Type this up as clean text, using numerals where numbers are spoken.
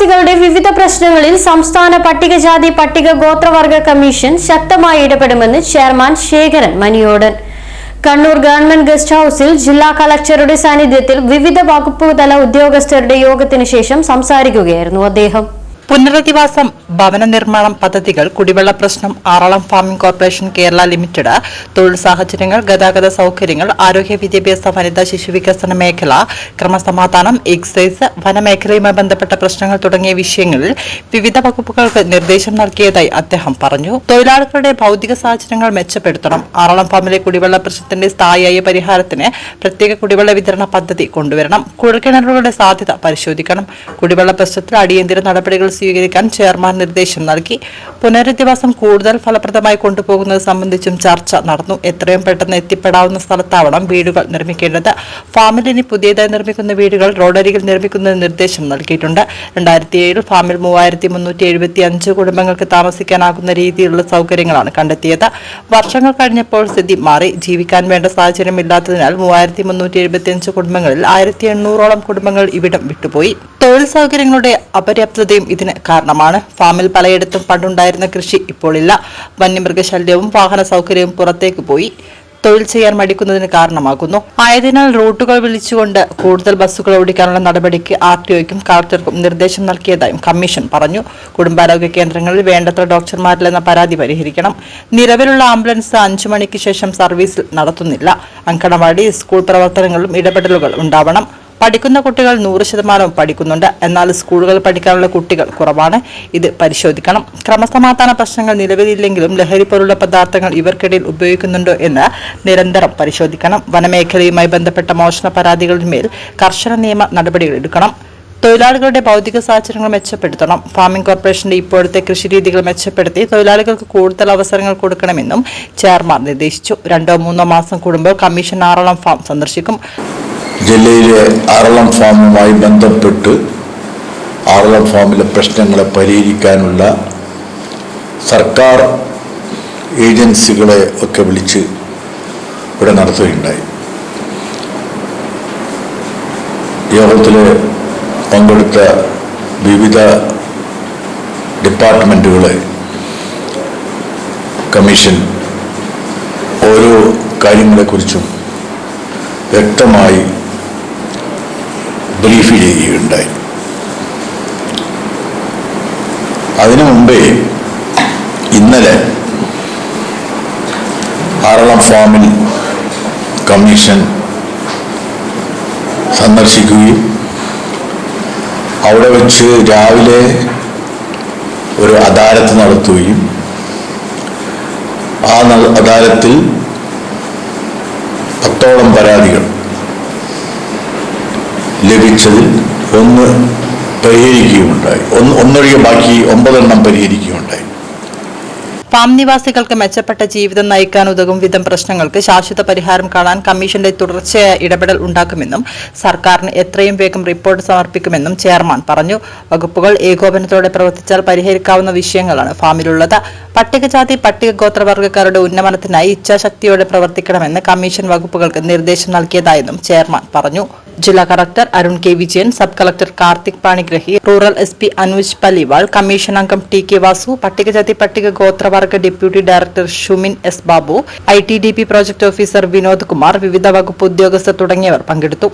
ആദിവാസികളുടെ വിവിധ പ്രശ്നങ്ങളിൽ സംസ്ഥാന പട്ടികജാതി പട്ടിക ഗോത്രവർഗ കമ്മീഷൻ ശക്തമായി ഇടപെടുമെന്ന് chairman Sekharan Maniyodan. Kannur government guest ഹൌസിൽ ജില്ലാ കളക്ടറുടെ സാന്നിധ്യത്തിൽ വിവിധ വകുപ്പുതല ഉദ്യോഗസ്ഥരുടെ യോഗത്തിന് ശേഷം സംസാരിക്കുകയായിരുന്നു അദ്ദേഹം. പുനരധിവാസം, ഭവന നിർമ്മാണം പദ്ധതികൾ, കുടിവെള്ള പ്രശ്നം, Aralam farming corporation Kerala limited, തൊഴിൽ സാഹചര്യങ്ങൾ, ഗതാഗത സൌകര്യങ്ങൾ, ആരോഗ്യ വിദ്യാഭ്യാസ, വനിതാ ശിശുവികസന മേഖല, ക്രമസമാധാനം, എക്സൈസ്, വനമേഖലയുമായി ബന്ധപ്പെട്ട പ്രശ്നങ്ങൾ തുടങ്ങിയ വിഷയങ്ങളിൽ വിവിധ വകുപ്പുകൾക്ക് നിർദ്ദേശം നൽകിയതായി അദ്ദേഹം പറഞ്ഞു. തൊഴിലാളികളുടെ ഭൌതിക സാഹചര്യങ്ങൾ മെച്ചപ്പെടുത്തണം. ആറളം ഫാമിലെ കുടിവെള്ള പ്രശ്നത്തിന്റെ സ്ഥായിയായ പരിഹാരത്തിന് പ്രത്യേക കുടിവെള്ള വിതരണ പദ്ധതി കൊണ്ടുവരണം. കുഴൽക്കിണറുകളുടെ സാധ്യത പരിശോധിക്കണം. കുടിവെള്ള പ്രശ്നത്തിൽ അടിയന്തര നടപടികൾ സ്വീകരിക്കാൻ ചെയർമാൻ നിർദ്ദേശം നൽകി. പുനരധിവാസം കൂടുതൽ ഫലപ്രദമായി കൊണ്ടുപോകുന്നത് സംബന്ധിച്ചും ചർച്ച നടന്നു. എത്രയും പെട്ടെന്ന് എത്തിപ്പെടാവുന്ന സ്ഥലത്താവണം വീടുകൾ നിർമ്മിക്കേണ്ടത്. ഫാമിൽ ഇനി പുതിയതായി നിർമ്മിക്കുന്ന വീടുകൾ റോഡരികിൽ നിർമ്മിക്കുന്നതിന് നിർദ്ദേശം നൽകിയിട്ടുണ്ട്. 2007 ഫാമിൽ 3375 കുടുംബങ്ങൾക്ക് താമസിക്കാനാകുന്ന രീതിയിലുള്ള സൗകര്യങ്ങളാണ് കണ്ടെത്തിയത്. വർഷങ്ങൾ കഴിഞ്ഞപ്പോൾ സ്ഥിതി മാറി. ജീവിക്കാൻ വേണ്ട സാഹചര്യമില്ലാത്തതിനാൽ 3375 കുടുംബങ്ങളിൽ 1800ഓളം കുടുംബങ്ങൾ ഇവിടം വിട്ടുപോയി. തൊഴിൽ സൗകര്യങ്ങളുടെ അപര്യാപ്തതയും ഇതിന് കാരണമാണ്. ഫാമിൽ പലയിടത്തും പണ്ടുണ്ടായിരുന്ന കൃഷി ഇപ്പോഴില്ല. വന്യമൃഗശല്യവും വാഹന സൗകര്യവും പുറത്തേക്ക് പോയി തൊഴിൽ ചെയ്യാൻ മടിക്കുന്നതിന് കാരണമാകുന്നു. ആയതിനാൽ റൂട്ടുകൾ വിളിച്ചുകൊണ്ട് കൂടുതൽ ബസ്സുകൾ ഓടിക്കാനുള്ള നടപടിക്ക് RTOയ്ക്കും കളക്ടർക്കും നിർദ്ദേശം നൽകിയതായും കമ്മീഷൻ പറഞ്ഞു. കുടുംബാരോഗ്യ കേന്ദ്രങ്ങളിൽ വേണ്ടത്ര ഡോക്ടർമാരില്ലെന്ന പരാതി പരിഹരിക്കണം. നിലവിലുള്ള ആംബുലൻസ് 5 മണിക്ക് ശേഷം സർവീസ് നടത്തുന്നില്ല. അങ്കണവാടി, സ്കൂൾ പ്രവർത്തനങ്ങളിലും ഇടപെടലുകൾ ഉണ്ടാവണം. പഠിക്കുന്ന കുട്ടികൾ 100% പഠിക്കുന്നുണ്ട്. എന്നാൽ സ്കൂളുകൾ പഠിക്കാനുള്ള കുട്ടികൾ കുറവാണ്. ഇത് പരിശോധിക്കണം. ക്രമസമാധാന പ്രശ്നങ്ങൾ നിലവിലില്ലെങ്കിലും ലഹരി പോലുള്ള പദാർത്ഥങ്ങൾ ഇവർക്കിടയിൽ ഉപയോഗിക്കുന്നുണ്ടോ എന്ന് നിരന്തരം പരിശോധിക്കണം. വനമേഖലയുമായി ബന്ധപ്പെട്ട മോഷണ പരാതികളിന്മേൽ കർശന നിയമ നടപടികൾ എടുക്കണം. തൊഴിലാളികളുടെ ഭൗതിക സാഹചര്യങ്ങൾ മെച്ചപ്പെടുത്തണം. ഫാമിംഗ് കോർപ്പറേഷന്റെ ഇപ്പോഴത്തെ കൃഷിരീതികൾ മെച്ചപ്പെടുത്തി തൊഴിലാളികൾക്ക് കൂടുതൽ അവസരങ്ങൾ കൊടുക്കണമെന്നും ചെയർമാൻ നിർദ്ദേശിച്ചു. 2-3 മാസം കൂടുമ്പോൾ കമ്മീഷൻ ആറളം ഫാം സന്ദർശിക്കും. ജില്ലയിലെ ആറളം ഫാമുമായി ബന്ധപ്പെട്ട് ആറളം ഫാമിലെ പ്രശ്നങ്ങളെ പരിഹരിക്കാനുള്ള സർക്കാർ ഏജൻസികളെ ഒക്കെ വിളിച്ച് ഇവിടെ നടത്തുകയുണ്ടായി. യോഗത്തിൽ പങ്കെടുത്ത വിവിധ ഡിപ്പാർട്ട്മെൻറ്റുകളെ കമ്മീഷൻ ഓരോ കാര്യങ്ങളെക്കുറിച്ചും വ്യക്തമായി ബ്രീഫ് ചെയ്യുകയുണ്ടായി. അതിനു മുമ്പേ ഇന്നലെ ആറളം ഫാമിൽ കമ്മീഷൻ സന്ദർശിക്കുകയും അവിടെ വെച്ച് രാവിലെ ഒരു അദാലത്ത് നടത്തുകയും ആ അദാലത്തിൽ 10ഓളം പരാതികൾ ലഭിച്ചതിൽ 1 പരിഹരിക്കുകയുണ്ടായി. ഒന്നൊഴികെ ബാക്കി 9 പരിഹരിക്കുകയുണ്ടായി. ഫാം നിവാസികൾക്ക് മെച്ചപ്പെട്ട ജീവിതം നയിക്കാൻ ഉതകും വിധം പ്രശ്നങ്ങൾക്ക് ശാശ്വത പരിഹാരം കാണാൻ കമ്മീഷന്റെ തുടർച്ചയായ ഇടപെടൽ ഉണ്ടാക്കുമെന്നും സർക്കാരിന് എത്രയും വേഗം റിപ്പോർട്ട് സമർപ്പിക്കുമെന്നും ചെയർമാൻ പറഞ്ഞു. വകുപ്പുകൾ ഏകോപനത്തോടെ പ്രവർത്തിച്ചാൽ പരിഹരിക്കാവുന്ന വിഷയങ്ങളാണ് ഫാമിലുള്ളത്. പട്ടികജാതി പട്ടിക ഗോത്രവർഗ്ഗക്കാരുടെ ഉന്നമനത്തിനായി ഇച്ഛാശക്തിയോടെ പ്രവർത്തിക്കണമെന്ന് കമ്മീഷൻ വകുപ്പുകൾക്ക് നിർദ്ദേശം നൽകിയതായെന്നും ചെയർമാൻ പറഞ്ഞു. ജില്ലാ collector Arun K. Vijayan, sub collector Karthik Panigrahi, rural SP Anuj Paliwal, commission അംഗം TK വാസു, പട്ടികജാതി പട്ടിക ഗോത്രവർഗ deputy director Shumin S. Babu, ITDP project officer Vinod Kumar, വിവിധ വകുപ്പ് ഉദ്യോഗസ്ഥർ തുടങ്ങിയവർ പങ്കെടുത്തു.